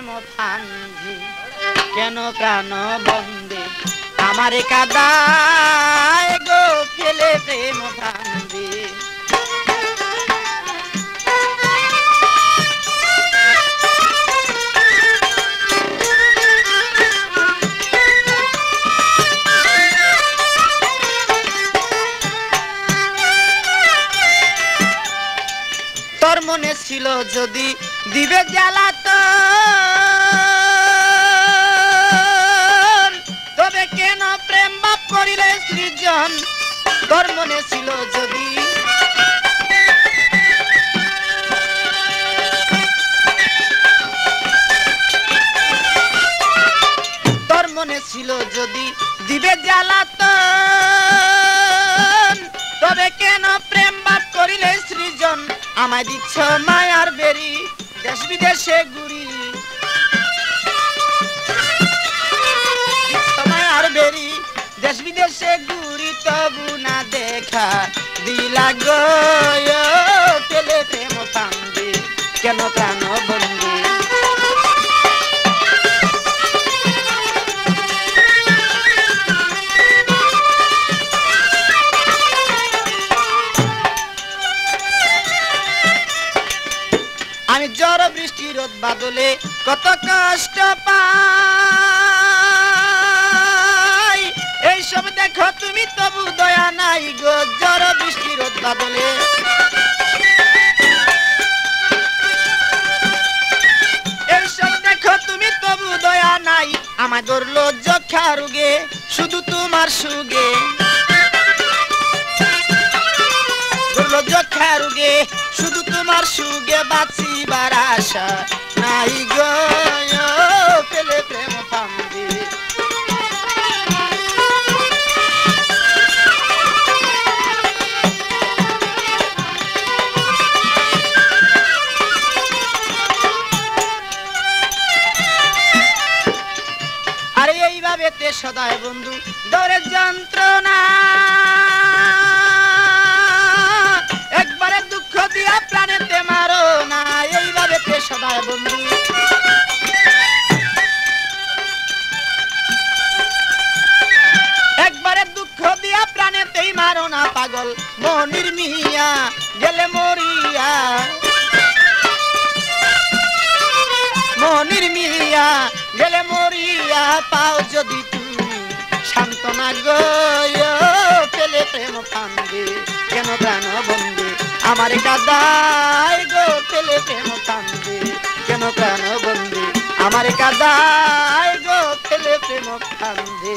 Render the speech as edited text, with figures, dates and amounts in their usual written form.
প্রেম Fandi কেন প্রাণ বন্দে আমারে কাদায় গো ফেলে প্রেম ফান্দি তোর মনে ছিল যদি দিবে জ্বালাতন তবে কেন প্রেম বাপ করিলে সৃজন তোর মনে ছিল যদি তোর মনে ছিল যদি দিবে জ্বালাতন তবে কেন প্রেম বাপ করিলে সৃজন আমায় দিচ্ছ মায়ার বেরি দেশ বিদেশে ঘুরি দিচ্ছ মায়ার বেরি দেশ বিদেশে ঘুরি তবু না দেখা দিলা গো পেলে প্রেম ফান্দি কেন প্রাণ বন্দি আমি ঝড় বৃষ্টি রোদ বাদলে কত কষ্ট পাই এইসব দেখো তুমি তবু দয়া নাই গো ঝড় বৃষ্টি রোদ বাদলে এইসব দেখো তুমি তবু দয়া নাই আমার ধরলো যক্ষা রোগে শুধু তোমার সুগে ধরলো যক্ষা রোগে শুধু তোমার সুগে বাঁচিবার আশা নাই গো পেলে প্রেম ফান্দি আরে এইভাবে তে সদায় বন্ধু দরের যন্ত্রণা একবারে দুঃখ দিয়া প্রাণেতে মারো না এইভাবে তে সদায় বন্ধু একবারে দুঃখ দিয়া প্রাণেতেই মারো না পাগল মনির মিয়া গেলে মরিয়া মনির মিয়া গেলে মরিয়া পাও যদি তুমি সান্ত্বনা গো পেলে প্রেম ফান্দি কেন প্রাণ বন্দি আমার কাদায় গো পেলে প্রেম ফান্দি কেন প্রাণ বন্দি আমার কাদায় গো পেলে প্রেম ফান্দি